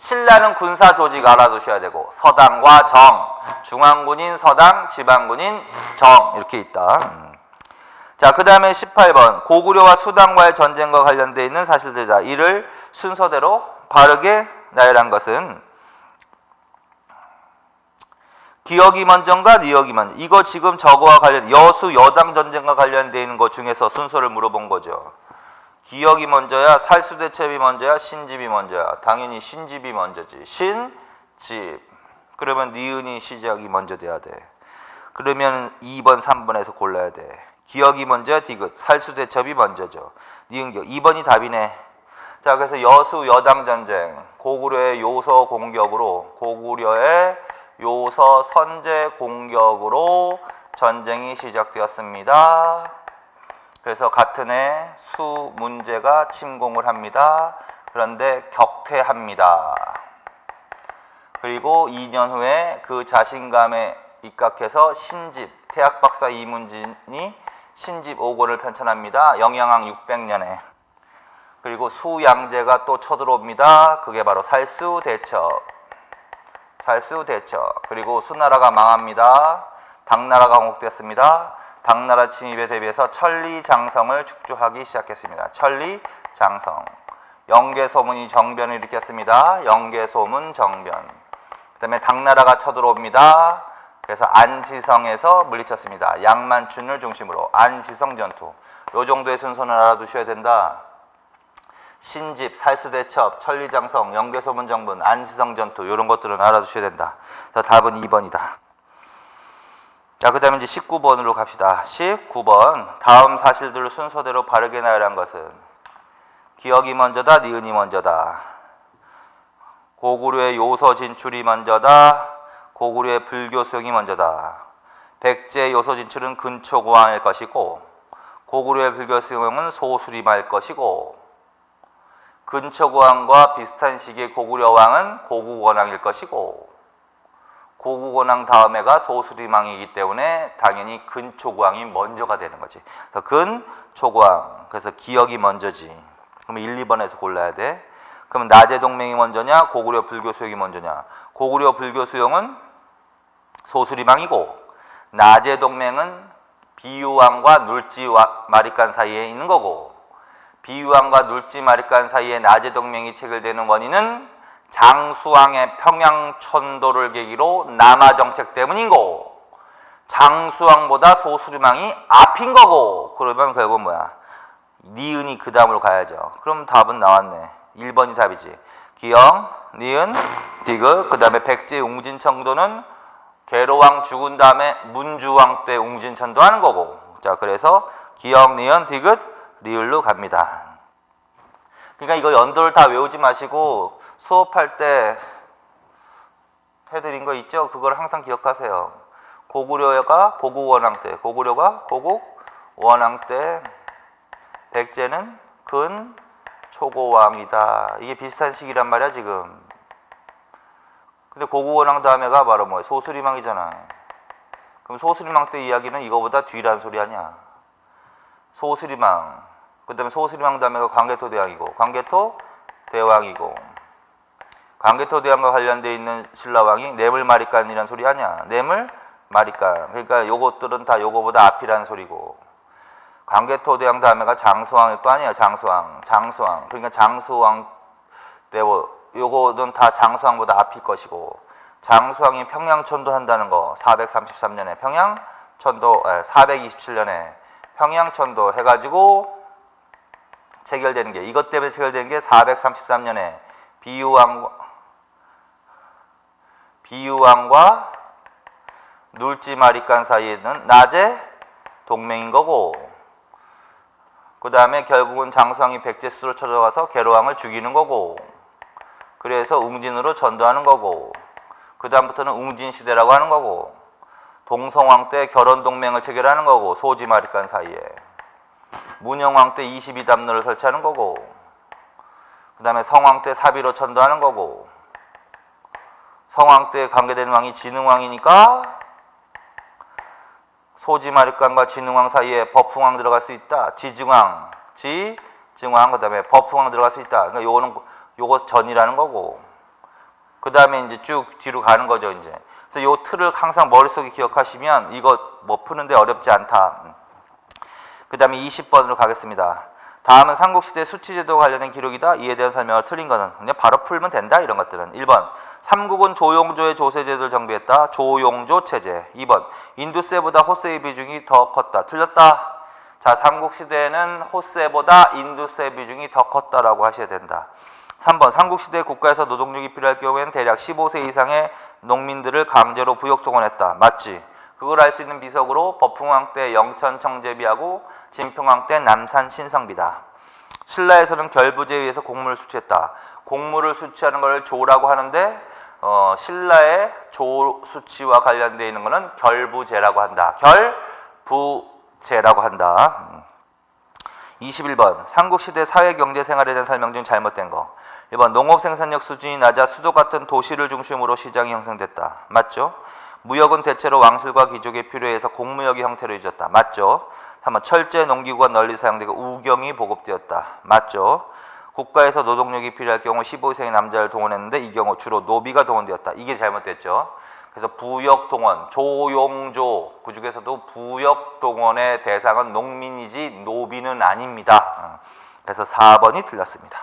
신라는 군사 조직 알아두셔야 되고 서당과 정, 중앙군인 서당, 지방군인 정 이렇게 있다. 자, 그 다음에 18번 고구려와 수당과의 전쟁과 관련되어 있는 사실들. 자, 이를 순서대로 바르게 나열한 것은 기억이 먼저인가 니역이 먼저. 이거 지금 저거와 관련 여수 여당 전쟁과 관련되어 있는 것 중에서 순서를 물어본 거죠. 기억이 먼저야 살수대첩이 먼저야 신집이 먼저야. 당연히 신집이 먼저지. 신집. 그러면 니은이 시작이 먼저 돼야 돼. 그러면 2번 3번에서 골라야 돼. 기억이 먼저야 디귿. 살수대첩이 먼저죠. 니은기억. 2번이 답이네. 자, 그래서 여수 여당 전쟁 고구려의 요서 공격으로 고구려의 요서 선제 공격으로 전쟁이 시작되었습니다. 그래서 같은 해 수 문제가 침공을 합니다. 그런데 격퇴합니다. 그리고 2년 후에 그 자신감에 입각해서 신집 태학박사 이문진이 신집 5권을 편찬합니다. 영양왕 600년에. 그리고 수양제가 또 쳐들어옵니다. 그게 바로 살수대첩. 살수대첩. 그리고 수나라가 망합니다. 당나라가 건국되었습니다. 당나라 침입에 대비해서 천리장성을 축조하기 시작했습니다. 천리장성. 영계소문이 정변을 일으켰습니다. 영계소문 정변. 그 다음에 당나라가 쳐들어옵니다. 그래서 안시성에서 물리쳤습니다. 양만춘을 중심으로 안시성 전투. 요 정도의 순서는 알아두셔야 된다. 신집, 살수대첩, 천리장성, 영계소문 정변, 안시성 전투 이런 것들은 알아두셔야 된다. 그래서 답은 2번이다. 자, 그 다음에 이제 19번으로 갑시다. 19번. 다음 사실들을 순서대로 바르게 나열한 것은 기억이 먼저다, 니은이 먼저다. 고구려의 요서 진출이 먼저다. 고구려의 불교 수용이 먼저다. 백제의 요서 진출은 근초고왕일 것이고 고구려의 불교 수용은 소수림할 것이고 근초고왕과 비슷한 시기의 고구려 왕은 고구원왕일 것이고 고구원왕 다음에가 소수림왕이기 때문에 당연히 근초고왕이 먼저가 되는 거지. 그래서 근초고왕. 그래서 기억이 먼저지. 그러면 1, 2번에서 골라야 돼. 그러면 나제동맹이 먼저냐 고구려 불교 수용이 먼저냐. 고구려 불교 수용은 소수림왕이고 나제동맹은 비유왕과 눌지마리간 사이에 있는 거고 비유왕과 눌지마리간 사이에 나제동맹이 체결되는 원인은 장수왕의 평양천도를 계기로 남하정책 때문이고 장수왕보다 소수림왕이 앞인 거고 그러면 결국은 뭐야? 니은이 그 다음으로 가야죠. 그럼 답은 나왔네. 1번이 답이지. 기영, 니은, 디귿. 그 다음에 백제 웅진청도는 계로왕 죽은 다음에 문주왕 때 웅진천도 하는 거고. 자, 그래서 기영, 니은, 디귿, 리을로 갑니다. 그러니까 이거 연도를 다 외우지 마시고 수업할 때 해드린 거 있죠? 그걸 항상 기억하세요. 고구려가 고국원왕 때, 고구려가 고국원왕 때, 백제는 근초고왕이다. 이게 비슷한 시기란 말이야 지금. 근데 고국원왕 다음에가 바로 뭐야? 소수림왕이잖아. 그럼 소수림왕 때 이야기는 이거보다 뒤란 소리 아니야. 소수림왕. 그 다음에 소수림왕 다음에가 광개토대왕이고 광개토대왕이고 광개토대왕과 관련되어 있는 신라왕이 뇌물마리간이란 소리 아니야. 뇌물마리간. 그러니까 요것들은 다 요거보다 앞이라는 소리고 광개토대왕 다음에가 장수왕일 거 아니야. 장수왕. 그러니까 장수왕 때 요거는 다 장수왕보다 앞일 것이고 장수왕이 평양천도 한다는 거 433년에 평양천도 427년에 평양천도 해가지고 체결되는 게 이것 때문에 체결된 게 433년에 비유왕과 눌지마리간 사이에는 나제 동맹인 거고 그 다음에 결국은 장수왕이 백제수로 쳐들어가서 계로왕을 죽이는 거고 그래서 웅진으로 전도하는 거고 그 다음부터는 웅진시대라고 하는 거고 동성왕 때 결혼동맹을 체결하는 거고 소지마리간 사이에 문영왕 때 22담로를 설치하는 거고 그 다음에 성왕 때 사비로 천도하는 거고 성왕 때 관계된 왕이 진흥왕이니까 소지마리간과 진흥왕 사이에 버풍왕 들어갈 수 있다. 지증왕 그 다음에 버풍왕 들어갈 수 있다. 그러니까 요거 전이라는 거고 그 다음에 이제 쭉 뒤로 가는 거죠, 이제. 그래서 요 틀을 항상 머릿속에 기억하시면 이거 뭐 푸는데 어렵지 않다. 그 다음에 20번으로 가겠습니다. 다음은 삼국시대 수치제도와 관련된 기록이다. 이에 대한 설명을 틀린 거는 그냥 바로 풀면 된다. 이런 것들은 1번 삼국은 조용조의 조세제도를 정비했다. 조용조 체제. 2번 인두세보다 호세의 비중이 더 컸다. 틀렸다. 자, 삼국시대에는 호세보다 인두세 비중이 더 컸다라고 하셔야 된다. 3번 삼국시대 국가에서 노동력이 필요할 경우에는 대략 15세 이상의 농민들을 강제로 부역 동원했다. 맞지? 그걸 알 수 있는 비석으로 법흥왕 때 영천 청제비하고 진평왕 때 남산 신성비다. 신라에서는 결부제에 의해서 곡물을 수취했다. 곡물을 수취하는 걸 조라고 하는데 신라의 조 수취와 관련되어 있는 것은 결부제라고 한다. 결부제라고 한다. 21번 삼국시대 사회경제생활에 대한 설명 중 잘못된 거. 1번 농업 생산력 수준이 낮아 수도 같은 도시를 중심으로 시장이 형성됐다. 맞죠? 무역은 대체로 왕실과 귀족의 필요에 의해서 공무역의 형태로 이루어졌다. 맞죠? 3번 철제 농기구가 널리 사용되고 우경이 보급되었다. 맞죠? 국가에서 노동력이 필요할 경우 15세의 남자를 동원했는데 이 경우 주로 노비가 동원되었다. 이게 잘못됐죠. 그래서 부역 동원, 조용조, 그 중에서도 부역 동원의 대상은 농민이지 노비는 아닙니다. 그래서 4번이 틀렸습니다.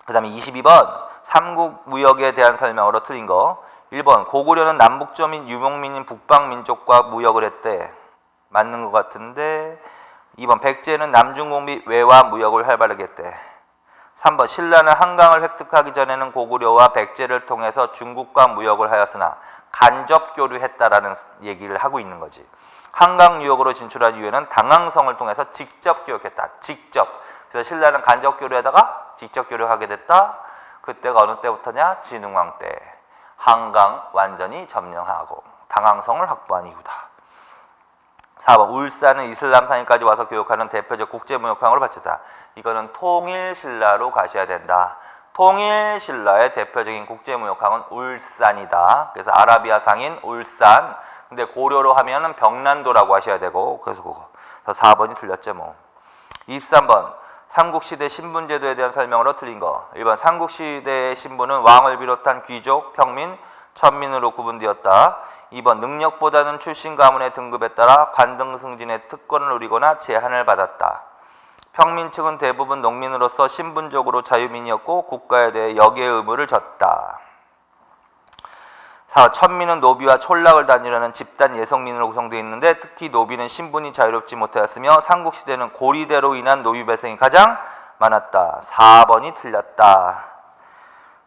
그 다음에 22번 삼국 무역에 대한 설명으로 틀린 거. 1번 고구려는 남북조 및 유목민인 북방민족과 무역을 했대. 맞는 것 같은데 2번 백제는 남중국 및 외화 무역을 활발하게 했대. 3번 신라는 한강을 획득하기 전에는 고구려와 백제를 통해서 중국과 무역을 하였으나 간접 교류했다라는 얘기를 하고 있는 거지. 한강 유역으로 진출한 이후에는 당항성을 통해서 직접 교역했다. 직접. 그래서 신라는 간접 교류하다가 직접 교류하게 됐다. 그때가 어느 때부터냐? 진흥왕 때. 한강 완전히 점령하고 당항성을 확보한 이후다. 4번 울산은 이슬람 상인까지 와서 교역하는 대표적 국제무역항으로 바쳤다. 이거는 통일신라로 가셔야 된다. 통일신라의 대표적인 국제무역항은 울산이다. 그래서 아라비아 상인 울산. 근데 고려로 하면은 병난도라고 하셔야 되고 그래서 그거. 그래서 4번이 틀렸죠 뭐. 23번 삼국시대 신분제도에 대한 설명으로 틀린 거. 1번 삼국시대의 신분은 왕을 비롯한 귀족, 평민, 천민으로 구분되었다. 2번 능력보다는 출신 가문의 등급에 따라 관등 승진의 특권을 누리거나 제한을 받았다. 평민층은 대부분 농민으로서 신분적으로 자유민이었고 국가에 대해 역의 의무를 졌다. 4. 천민은 노비와 촌락을 단위로 집단 예성민으로 구성되어 있는데 특히 노비는 신분이 자유롭지 못하였으며 삼국시대는 고리대로 인한 노비 발생이 가장 많았다. 4번이 틀렸다.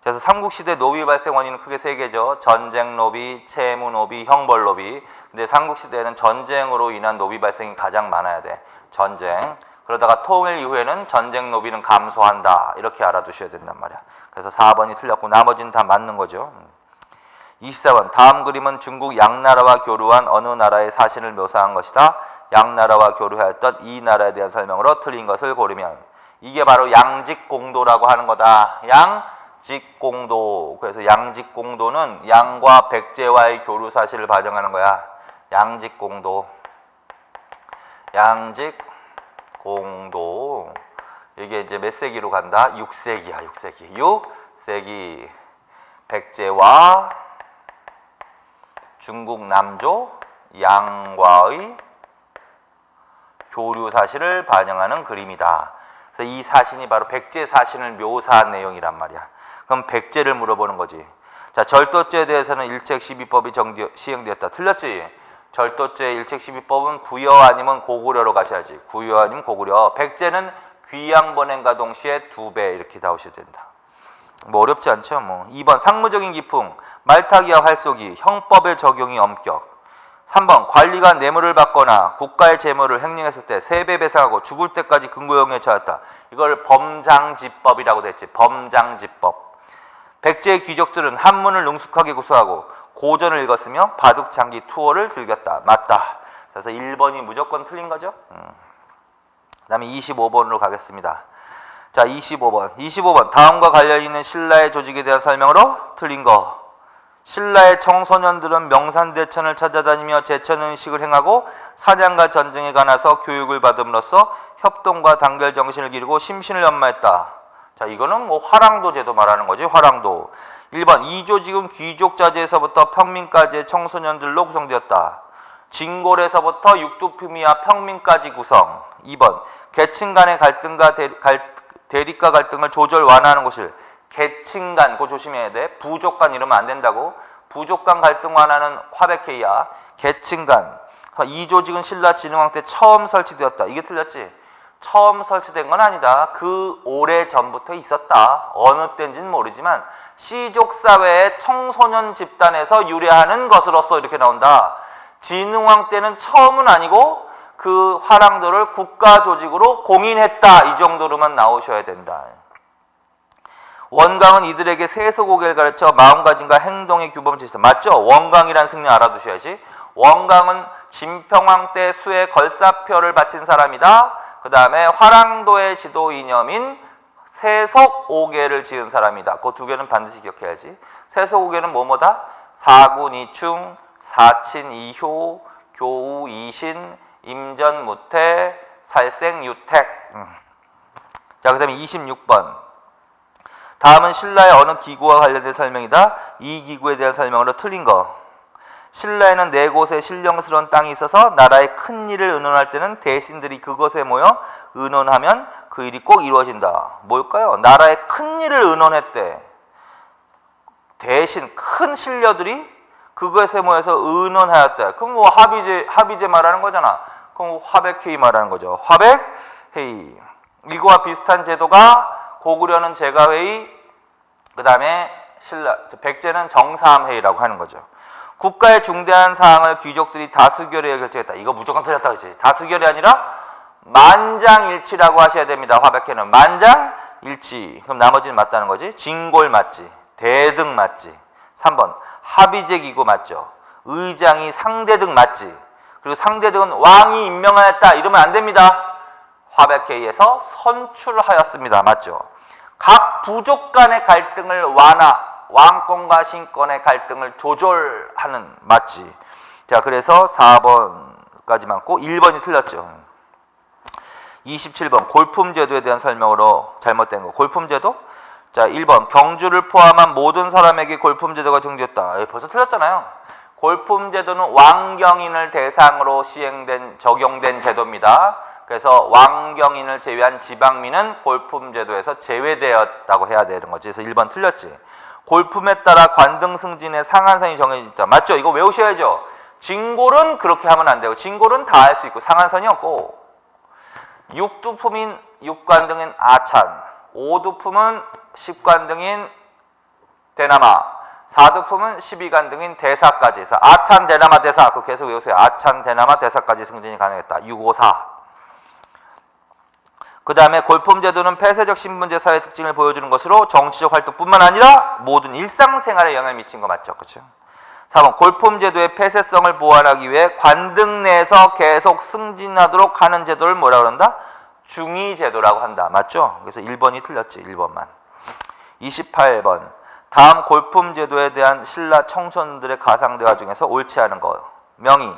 그래서 삼국시대 노비 발생 원인은 크게 세 개죠. 전쟁 노비, 채무 노비, 형벌 노비. 근데 삼국시대에는 전쟁으로 인한 노비 발생이 가장 많아야 돼. 전쟁. 그러다가 통일 이후에는 전쟁 노비는 감소한다. 이렇게 알아두셔야 된단 말이야. 그래서 4번이 틀렸고 나머지는 다 맞는 거죠. 24번 다음 그림은 중국 양나라와 교류한 어느 나라의 사신을 묘사한 것이다. 양나라와 교류하였던 이 나라에 대한 설명으로 틀린 것을 고르면 이게 바로 양직공도라고 하는 거다. 양직공도. 그래서 양직공도는 양과 백제와의 교류 사실을 반영하는 거야. 양직공도. 양직공도. 이게 이제 몇 세기로 간다? 6세기야. 6세기. 백제와 중국 남조 양과의 교류 사실을 반영하는 그림이다. 그래서 이 사신이 바로 백제 사신을 묘사한 내용이란 말이야. 그럼 백제를 물어보는 거지. 자, 절도죄에 대해서는 일책 시비법이 시행되었다. 틀렸지? 절도죄 일책 시비법은 구여 아니면 고구려로 가셔야지. 구여 아니면 고구려. 백제는 귀양본행과 동시에 2배 이렇게 나오셔야 된다. 뭐 어렵지 않죠. 뭐 2번 상무적인 기풍, 말타기와 활쏘기, 형법의 적용이 엄격. 3번 관리가 뇌물을 받거나 국가의 재물을 횡령했을 때 3배 배상하고 죽을 때까지 근고형에 처했다. 이걸 범장지법이라고 됐지. 범장지법. 백제의 귀족들은 한문을 능숙하게 구사하고 고전을 읽었으며 바둑장기 투어를 즐겼다. 맞다. 그래서 1번이 무조건 틀린 거죠. 그 다음에 25번으로 가겠습니다. 자, 25번 다음과 관련 있는 신라의 조직에 대한 설명으로 틀린 거. 신라의 청소년들은 명산대천을 찾아다니며 제천의식을 행하고 사냥과 전쟁에 관해서 교육을 받음으로써 협동과 단결 정신을 기르고 심신을 연마했다. 자, 이거는 뭐 화랑도 제도 말하는 거지. 화랑도. 1번 이조직은 귀족자제에서부터 평민까지의 청소년들로 구성되었다. 진골에서부터 육두품이와 평민까지 구성. 2번 계층 간의 갈등과 대립과 갈등을 조절 완화하는 곳을 계층 간, 그거 조심해야 돼. 부족 간 이러면 안 된다고. 부족 간 갈등 완화는 화백회의야. 계층 간. 이조직은 신라 진흥왕 때 처음 설치되었다. 이게 틀렸지? 처음 설치된 건 아니다. 그 오래 전부터 있었다. 어느 때인지는 모르지만 씨족 사회의 청소년 집단에서 유래하는 것으로서 이렇게 나온다. 진흥왕 때는 처음은 아니고 그 화랑도를 국가 조직으로 공인했다. 이 정도로만 나오셔야 된다. 원강은 이들에게 세속오개를 가르쳐 마음가짐과 행동의 규범을 제시했다. 맞죠? 원강이라는 승리 알아두셔야지. 원강은 진평왕 때 수의 걸사표를 바친 사람이다. 그 다음에 화랑도의 지도 이념인 세속오개를 지은 사람이다. 그 두 개는 반드시 기억해야지. 세속오개는 뭐뭐다? 사군이충, 사친이효, 교우이신, 임전무태, 살생유택. 자, 그 다음에 26번. 다음은 신라의 어느 기구와 관련된 설명이다. 이 기구에 대한 설명으로 틀린 거. 신라에는 4곳의 신령스러운 땅이 있어서 나라의 큰 일을 의논할 때는 대신들이 그곳에 모여 의논하면 그 일이 꼭 이루어진다. 뭘까요? 나라의 큰 일을 의논했대. 대신 큰 신녀들이 그것에 모여서 의논하였다. 그럼 뭐 합의제 말하는 거잖아. 그럼 화백회의 말하는 거죠. 화백회의. 이거와 비슷한 제도가 고구려는 제가회의, 그 다음에 백제는 정사함회의라고 하는 거죠. 국가의 중대한 사항을 귀족들이 다수결의에 결정했다. 이거 무조건 틀렸다 그렇지. 다수결이 아니라 만장일치라고 하셔야 됩니다. 화백회는 만장일치. 그럼 나머지는 맞다는 거지. 진골 맞지. 대등 맞지. 3번 합의제 기구 맞죠. 의장이 상대등 맞지. 그리고 상대등은 왕이 임명하였다. 이러면 안 됩니다. 화백회의에서 선출하였습니다. 맞죠. 각 부족 간의 갈등을 완화, 왕권과 신권의 갈등을 조절하는 맞지. 자, 그래서 4번까지 맞고 1번이 틀렸죠. 27번 골품제도에 대한 설명으로 잘못된 거. 골품제도? 자, 1번 경주를 포함한 모든 사람에게 골품제도가 정지했다. 벌써 틀렸잖아요. 골품제도는 왕경인을 대상으로 적용된 제도입니다. 그래서 왕경인을 제외한 지방민은 골품제도에서 제외되었다고 해야 되는 거지. 그래서 1번 틀렸지. 골품에 따라 관등 승진의 상한선이 정해져 있다. 맞죠? 이거 외우셔야죠. 진골은 그렇게 하면 안 되고 진골은 다 할 수 있고 상한선이 없고 육두품인 육관등인 아찬, 오두품은 십관등인 대나마, 사두품은 12관등인 대사까지 해서 아찬, 대나마, 대사 그거 계속 외우세요. 아찬, 대나마, 대사까지 승진이 가능했다. 654. 그 다음에 골품제도는 폐쇄적 신분제 사회 특징을 보여주는 것으로 정치적 활동뿐만 아니라 모든 일상생활에 영향을 미친 거 맞죠? 그렇죠? 4번 골품제도의 폐쇄성을 보완하기 위해 관등 내에서 계속 승진하도록 하는 제도를 뭐라 그런다? 중의제도라고 한다. 맞죠? 그래서 1번이 틀렸지. 1번만. 28번 다음 골품제도에 대한 신라 청소년들의 가상대화 중에서 옳지 않은 거. 명의.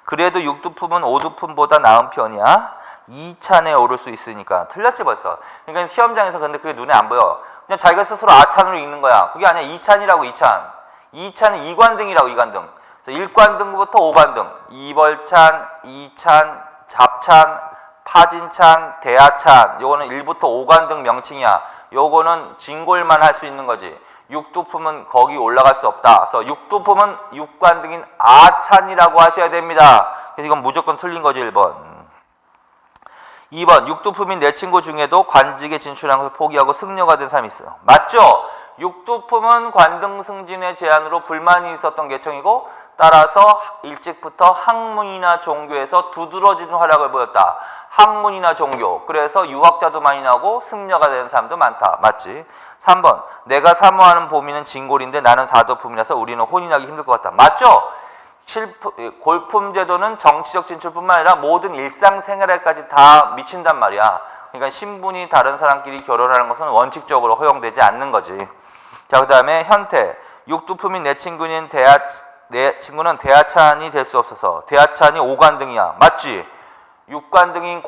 그래도 육두품은 오두품보다 나은 편이야. 2찬에 오를 수 있으니까. 틀렸지 벌써. 그러니까 시험장에서 근데 그게 눈에 안 보여. 그냥 자기가 스스로 아찬으로 읽는 거야. 그게 아니야. 2찬이라고 2찬. 2찬은 2관등이라고 2관등. 그래서 1관등부터 5관등. 이벌찬, 2찬, 잡찬, 파진찬, 대하찬. 요거는 1부터 5관등 명칭이야. 요거는 진골만 할 수 있는 거지. 육두품은 거기 올라갈 수 없다. 그래서 육두품은 6관등인 아찬이라고 하셔야 됩니다. 그래서 이건 무조건 틀린 거지 1번. 2번 육두품인 내 친구 중에도 관직에 진출한 것을 포기하고 승려가 된 사람이 있어요. 맞죠? 육두품은 관등 승진의 제한으로 불만이 있었던 계층이고 따라서 일찍부터 학문이나 종교에서 두드러지는 활약을 보였다. 학문이나 종교. 그래서 유학자도 많이 나오고 승려가 되는 사람도 많다. 맞지? 3번 내가 사모하는 보미는 진골인데 나는 사도품이라서 우리는 혼인하기 힘들 것 같다. 맞죠? 골품제도는 정치적 진출뿐만 아니라 모든 일상생활에까지 다 미친단 말이야. 그러니까 신분이 다른 사람끼리 결혼하는 것은 원칙적으로 허용되지 않는 거지. 자, 그 다음에 현태. 육두품인 내 친구는 대하찬이 될 수 없어서 대하찬이 5관등이야. 맞지? 6관등인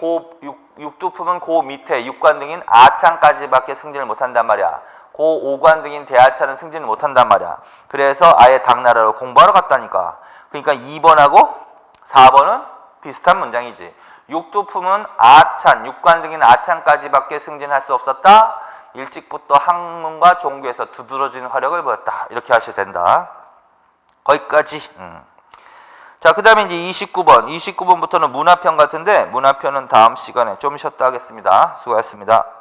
육두품은 고 밑에 육관등인 아창까지밖에 승진을 못한단 말이야. 고 5관등인 대하차는 승진을 못한단 말이야. 그래서 아예 당나라로 공부하러 갔다니까. 그러니까 2번하고 4번은 비슷한 문장이지. 육두품은 아찬, 육관등인 아찬까지밖에 승진할 수 없었다. 일찍부터 학문과 종교에서 두드러지는 화력을 보였다. 이렇게 하셔도 된다. 거기까지. 자, 그 다음에 이제 29번. 29번부터는 문화편 같은데 문화편은 다음 시간에 좀 쉬었다 하겠습니다. 수고하셨습니다.